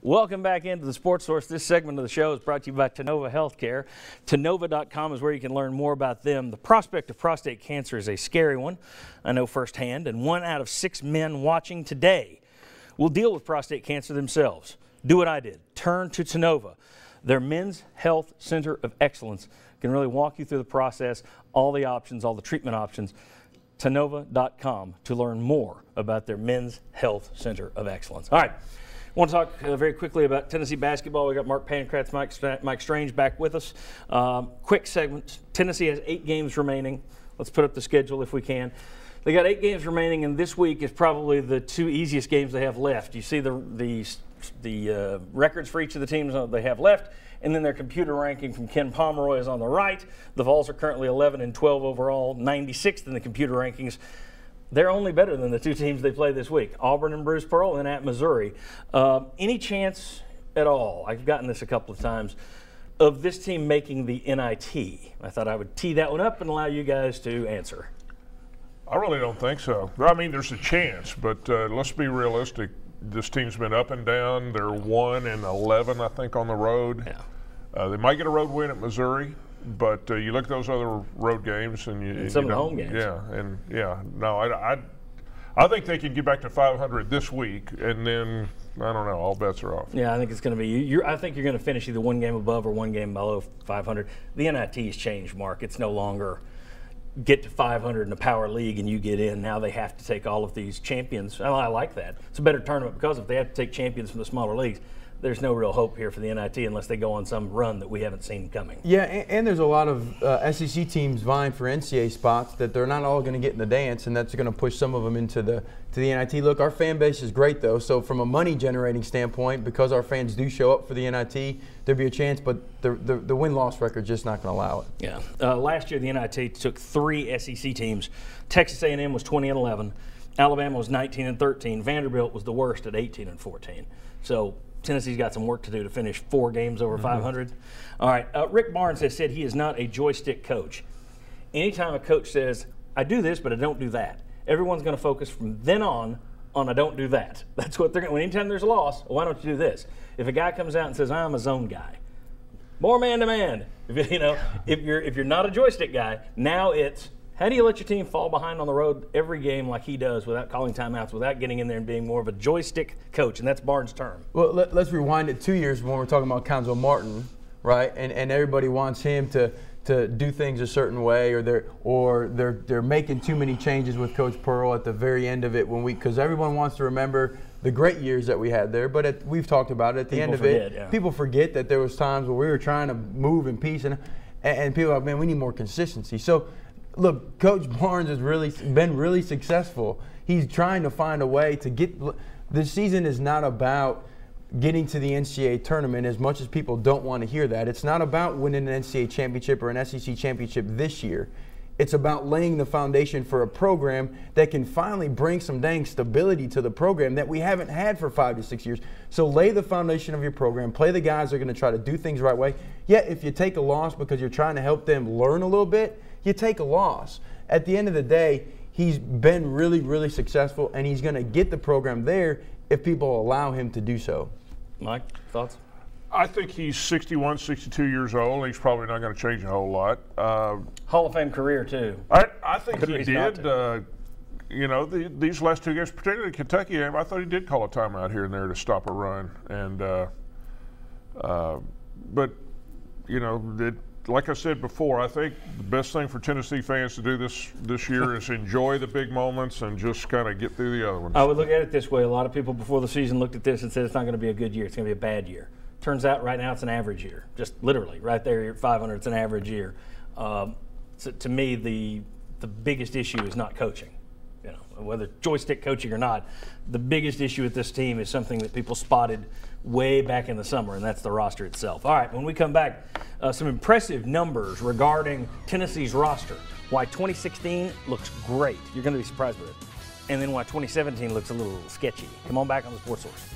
Welcome back into the Sports Source. This segment of the show is brought to you by Tenova Healthcare. Tenova.com is where you can learn more about them. The prospect of prostate cancer is a scary one, I know firsthand, and 1 out of 6 men watching today will deal with prostate cancer themselves. Do what I did. Turn to Tenova. Their Men's Health Center of Excellence can really walk you through the process, all the options, all the treatment options. Tenova.com to learn more about their Men's Health Center of Excellence. All right. I want to talk very quickly about Tennessee basketball. We got Mark Pancratz, Mike Strange back with us. Quick segment. Tennessee has 8 games remaining. Let's put up the schedule if we can. They got 8 games remaining, and this week is probably the 2 easiest games they have left. You see the records for each of the teams they have left, and then their computer ranking from Ken Pomeroy is on the right. The Vols are currently 11 and 12 overall, 96th in the computer rankings. They're only better than the 2 teams they play this week, Auburn and Bruce Pearl, and at Missouri. Any chance at all, I've gotten this a couple of times, of this team making the NIT? I thought I would tee that one up and allow you guys to answer. I really don't think so. I mean, there's a chance, but let's be realistic. This team's been up and down. They're 1 and 11, I think, on the road. Yeah. They might get a road win at Missouri. But you look at those other road games, and some of the home games. Yeah, no, I think they can get back to 500 this week, and then I don't know, all bets are off. Yeah, I think it's going to be. I think you're going to finish either 1 game above or 1 game below 500. The NIT has changed, Mark. It's no longer get to 500 in a power league and you get in. Now they have to take all of these champions. Well, I like that. It's a better tournament because if they have to take champions from the smaller leagues, there's no real hope here for the NIT unless they go on some run that we haven't seen coming. Yeah, and there's a lot of SEC teams vying for NCAA spots that they're not all going to get in the dance, and that's going to push some of them into the NIT. Look, our fan base is great, though, so from a money-generating standpoint, because our fans do show up for the NIT, there'd be a chance, but the win-loss record's just not going to allow it. Yeah. Last year, the NIT took 3 SEC teams. Texas A&M was 20 and 11. Alabama was 19 and 13. Vanderbilt was the worst at 18 and 14. So Tennessee's got some work to do to finish 4 games over 500. All right, Rick Barnes has said he is not a joystick coach. Anytime a coach says, I do this, but I don't do that, everyone's going to focus from then on I don't do that. That's what they're going to, anytime there's a loss, why don't you do this? If a guy comes out and says, I'm a zone guy, more man-to-man, if you're not a joystick guy, now it's, how do you let your team fall behind on the road every game like he does without calling timeouts, without getting in there and being more of a joystick coach? And that's Barnes' term. Well, let's rewind it 2 years when we're talking about Conzo Martin, right? And everybody wants him to do things a certain way, or they're making too many changes with Coach Pearl at the very end of it because everyone wants to remember the great years that we had there. But we've talked about it at the end of it. People forget that there was times where we were trying to move in peace, and people are like, man, we need more consistency. So, look, Coach Barnes has been really successful. He's trying to find a way to get – this season is not about getting to the NCAA tournament as much as people don't want to hear that. It's not about winning an NCAA championship or an SEC championship this year. It's about laying the foundation for a program that can finally bring some dang stability to the program that we haven't had for 5 to 6 years. So lay the foundation of your program. Play the guys that are going to try to do things the right way. Yeah, if you take a loss because you're trying to help them learn a little bit, you take a loss. At the end of the day, he's been really, really successful, and he's going to get the program there if people allow him to do so. Mike, thoughts? I think he's 61, 62 years old. He's probably not going to change a whole lot. Hall of Fame career, too. I think he did. These last 2 games, particularly Kentucky game, I thought he did call a timeout here and there to stop a run. And like I said before, I think the best thing for Tennessee fans to do this year is enjoy the big moments and just kind of get through the other ones. I would look at it this way. A lot of people before the season looked at this and said it's not going to be a good year. It's going to be a bad year. Turns out right now it's an average year. Just literally right there, you're at 500, it's an average year. So to me, the biggest issue is not coaching. Whether joystick coaching or not, the biggest issue with this team is something that people spotted way back in the summer, and that's the roster itself. All right, when we come back, some impressive numbers regarding Tennessee's roster. Why 2016 looks great. You're going to be surprised with it. And then why 2017 looks a little sketchy. Come on back on the Sports Source.